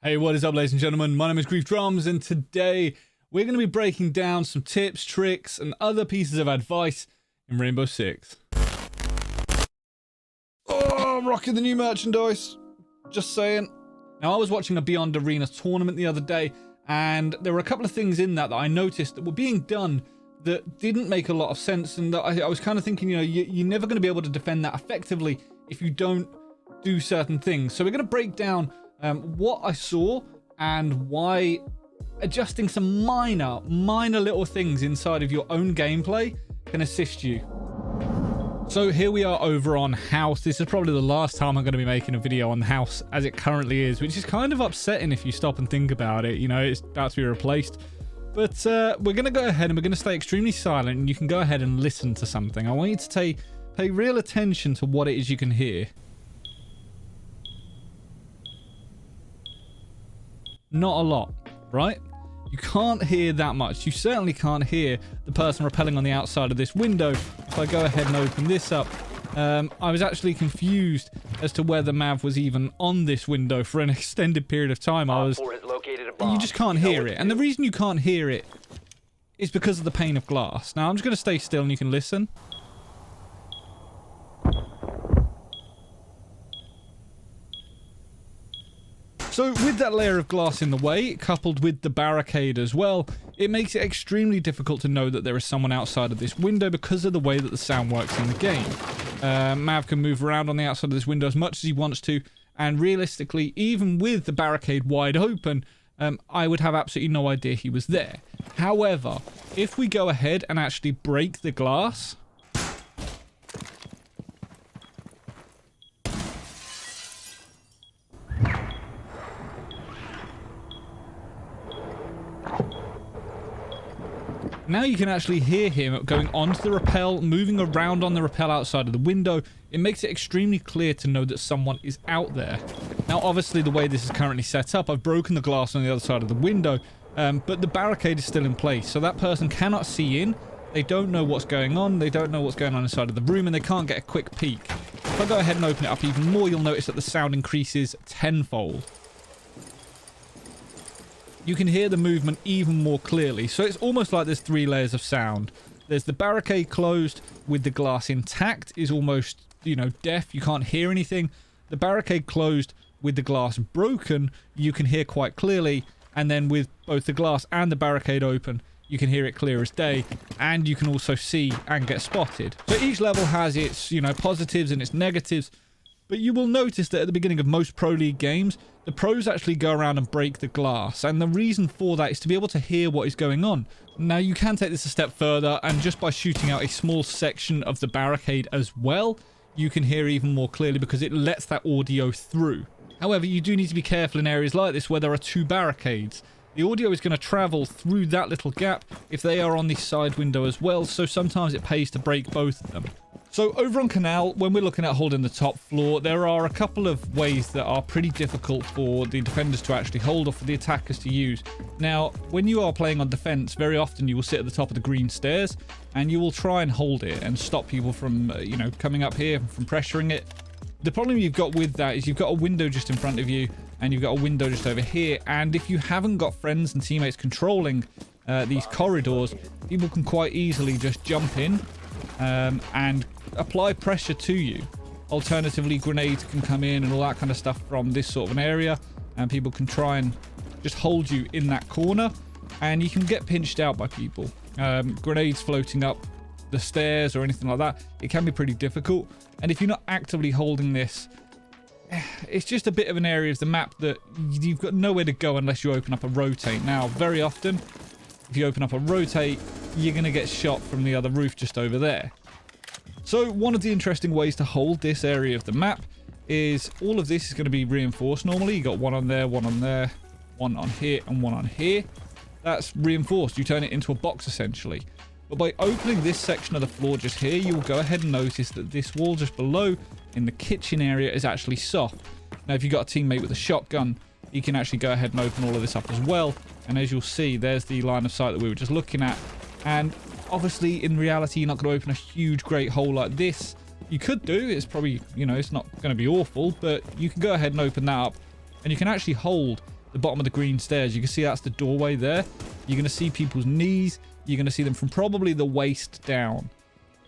Hey, what is up, ladies and gentlemen? My name is Griefdrums, and today we're going to be breaking down some tips, tricks, and other pieces of advice in Rainbow Six. Oh, I'm rocking the new merchandise. Just saying. Now, I was watching a Beyond Arena tournament the other day, and there were a couple of things in that I noticed that were being done that didn't make a lot of sense, and that I was kind of thinking, you're never going to be able to defend that effectively if you don't do certain things. So we're going to break down what I saw and why adjusting some minor little things inside of your own gameplay can assist you. So here we are over on House. This is probably the last time I'm going to be making a video on House as it currently is, which is kind of upsetting if you stop and think about it. It's about to be replaced. But we're going to go ahead and we're going to stay extremely silent, and you can go ahead and listen to something. I want you to pay real attention to what it is you can hear. Not a lot, right? You can't hear that much. You certainly can't hear the person rappelling on the outside of this window. If I go ahead and open this up, I was actually confused as to whether Mav was even on this window for an extended period of time. You just can't hear it. And the reason you can't hear it is because of the pane of glass. Now, I'm just going to stay still and you can listen. So with that layer of glass in the way, coupled with the barricade as well, it makes it extremely difficult to know that there is someone outside of this window because of the way that the sound works in the game. Mav can move around on the outside of this window as much as he wants to, and realistically, even with the barricade wide open, I would have absolutely no idea he was there. However, if we go ahead and actually break the glass, now you can actually hear him going onto the rappel, moving around on the rappel outside of the window. It makes it extremely clear to know that someone is out there. Now, obviously, the way this is currently set up, I've broken the glass on the other side of the window, but the barricade is still in place, so that person cannot see in. They don't know what's going on. They don't know what's going on inside of the room, and they can't get a quick peek. If I go ahead and open it up even more, you'll notice that the sound increases tenfold. You can hear the movement even more clearly. So it's almost like there's three layers of sound. There's the barricade closed with the glass intact is almost, deaf. You can't hear anything. The barricade closed with the glass broken, you can hear quite clearly. And then with both the glass and the barricade open, you can hear it clear as day. And you can also see and get spotted. So each level has its, positives and its negatives. But you will notice that at the beginning of most Pro League games, the pros actually go around and break the glass. And the reason for that is to be able to hear what is going on. Now, you can take this a step further, and just by shooting out a small section of the barricade as well, you can hear even more clearly because it lets that audio through. However, you do need to be careful in areas like this where there are two barricades. The audio is going to travel through that little gap if they are on the side window as well, so sometimes it pays to break both of them. So over on Canal, when we're looking at holding the top floor, there are a couple of ways that are pretty difficult for the defenders to actually hold or for the attackers to use. Now, when you are playing on defense, very often you will sit at the top of the green stairs and you will try and hold it and stop people from, coming up here, from pressuring it. The problem you've got with that is you've got a window just in front of you and you've got a window just over here. And if you haven't got friends and teammates controlling these corridors, people can quite easily just jump in and apply pressure to you. Alternatively, grenades can come in and all that kind of stuff from this sort of an area, and people can try and just hold you in that corner, and you can get pinched out by people. Grenades floating up the stairs or anything like that, it can be pretty difficult. And if you're not actively holding this, it's just a bit of an area of the map that you've got nowhere to go unless you open up a rotate. Now, very often, if you open up a rotate, you're going to get shot from the other roof just over there. So one of the interesting ways to hold this area of the map is all of this is going to be reinforced normally. You got one on there, one on there, one on here, and one on here. That's reinforced. You turn it into a box essentially. But by opening this section of the floor just here, you will go ahead and notice that this wall just below in the kitchen area is actually soft. Now, if you've got a teammate with a shotgun, you can actually go ahead and open all of this up as well. And as you'll see, there's the line of sight that we were just looking at. And obviously, in reality, you're not going to open a huge, great hole like this. You could do. It's probably, it's not going to be awful, but you can go ahead and open that up. And you can actually hold the bottom of the green stairs. You can see that's the doorway there. You're going to see people's knees. You're going to see them from probably the waist down.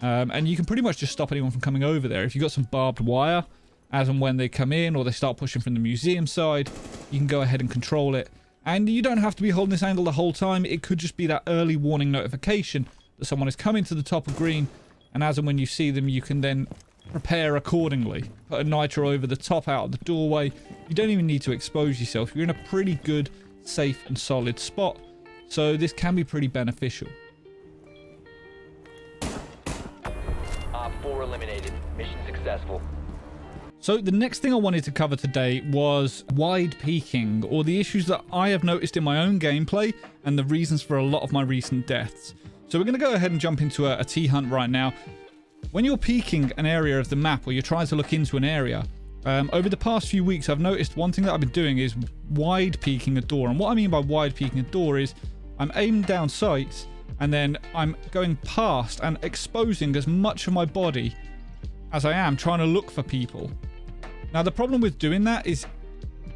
And you can pretty much just stop anyone from coming over there. If you've got some barbed wire, as and when they come in or they start pushing from the museum side, you can go ahead and control it. And you don't have to be holding this angle the whole time. It could just be that early warning notification that someone is coming to the top of green. And as and when you see them, you can then prepare accordingly. Put a nitro over the top out of the doorway. You don't even need to expose yourself. You're in a pretty good, safe and solid spot. So this can be pretty beneficial. Op 4 eliminated. Mission successful. So the next thing I wanted to cover today was wide peeking, or the issues that I have noticed in my own gameplay and the reasons for a lot of my recent deaths. So we're going to go ahead and jump into a T-hunt right now. When you're peeking an area of the map or you're trying to look into an area, over the past few weeks I've noticed one thing that I've been doing is wide peeking a door. And what I mean by wide peeking a door is I'm aiming down sights and then I'm going past and exposing as much of my body as I am trying to look for people. Now the problem with doing that is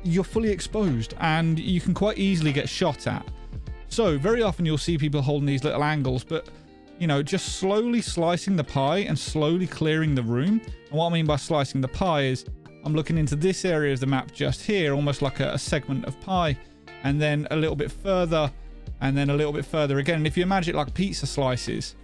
you're fully exposed and you can quite easily get shot at. So very often you'll see people holding these little angles, but you know, just slowly slicing the pie and slowly clearing the room. And what I mean by slicing the pie is I'm looking into this area of the map just here, almost like a segment of pie, and then a little bit further, and then a little bit further again. And if you imagine it like pizza slices,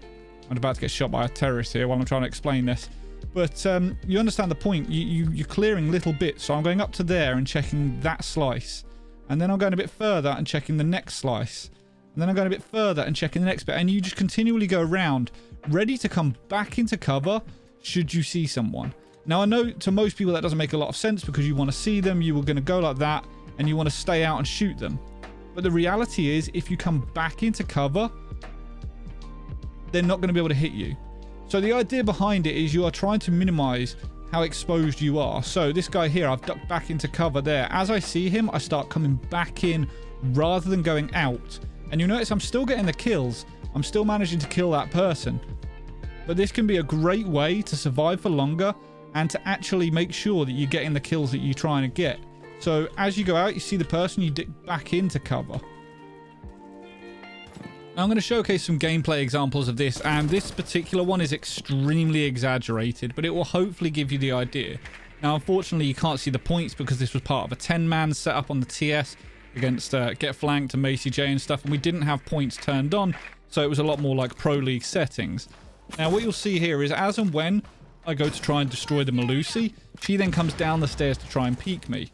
I'm about to get shot by a terrorist here while I'm trying to explain this. But you understand the point. You're clearing little bits. So I'm going up to there and checking that slice. And then I'm going a bit further and checking the next slice. And then I'm going a bit further and checking the next bit. And you just continually go around, ready to come back into cover should you see someone. Now, I know to most people that doesn't make a lot of sense because you want to see them. You were going to go like that and you want to stay out and shoot them. But the reality is if you come back into cover, they're not going to be able to hit you. So the idea behind it is you are trying to minimize how exposed you are. So this guy here, I've ducked back into cover there. As I see him, I start coming back in rather than going out. And you'll notice I'm still getting the kills. I'm still managing to kill that person. But this can be a great way to survive for longer and to actually make sure that you're getting the kills that you're trying to get. So as you go out, you see the person, you dip back into cover. Now I'm going to showcase some gameplay examples of this, and this particular one is extremely exaggerated, but it will hopefully give you the idea. Now unfortunately you can't see the points because this was part of a 10-man setup on the TS against Get Flanked and Macy J and stuff, and we didn't have points turned on, so it was a lot more like Pro League settings. Now what you'll see here is as and when I go to try and destroy the Melusi, she then comes down the stairs to try and peek me.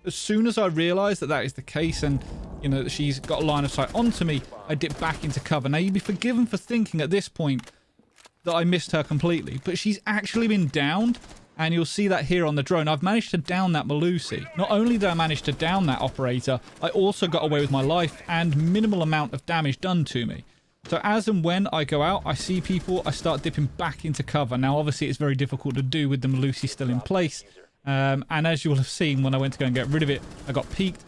As soon as I realise that that is the case and, you know, she's got a line of sight onto me, I dip back into cover. Now, you'd be forgiven for thinking at this point that I missed her completely, but she's actually been downed, and you'll see that here on the drone. I've managed to down that Melusi. Not only did I manage to down that operator, I also got away with my life and minimal amount of damage done to me. So as and when I go out, I see people, I start dipping back into cover. Now, obviously, it's very difficult to do with the Melusi still in place. And as you will have seen when I went to go and get rid of it, I got peeked.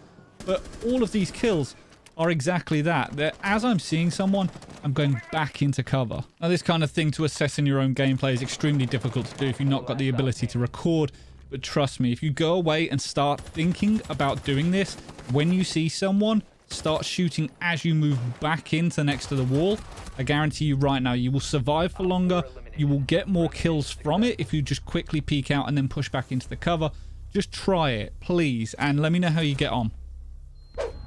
But all of these kills are exactly that. As I'm seeing someone, I'm going back into cover. Now, this kind of thing to assess in your own gameplay is extremely difficult to do if you've not got the ability to record. But trust me, if you go away and start thinking about doing this, when you see someone, start shooting as you move back into next to the wall. I guarantee you right now, you will survive for longer. You will get more kills from it if you just quickly peek out and then push back into the cover. Just try it, please, and let me know how you get on.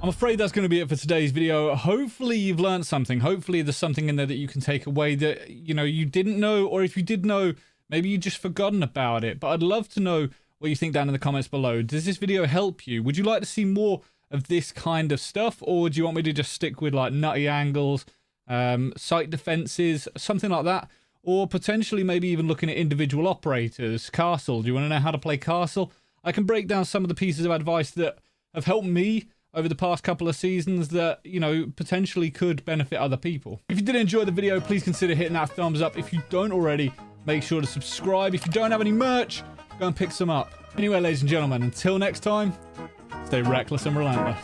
I'm afraid that's going to be it for today's video. Hopefully you've learned something. Hopefully there's something in there that you can take away that, you know, you didn't know, or if you did know, maybe you just forgotten about it. But I'd love to know what you think down in the comments below. Does this video help you? Would you like to see more of this kind of stuff, or do you want me to just stick with like nutty angles, sight defenses, something like that? Or potentially maybe even looking at individual operators. Castle, do you want to know how to play Castle? I can break down some of the pieces of advice that have helped me over the past couple of seasons that, you know, potentially could benefit other people. If you did enjoy the video, please consider hitting that thumbs up. If you don't already, make sure to subscribe. If you don't have any merch, go and pick some up. Anyway, ladies and gentlemen, until next time, stay reckless and relentless.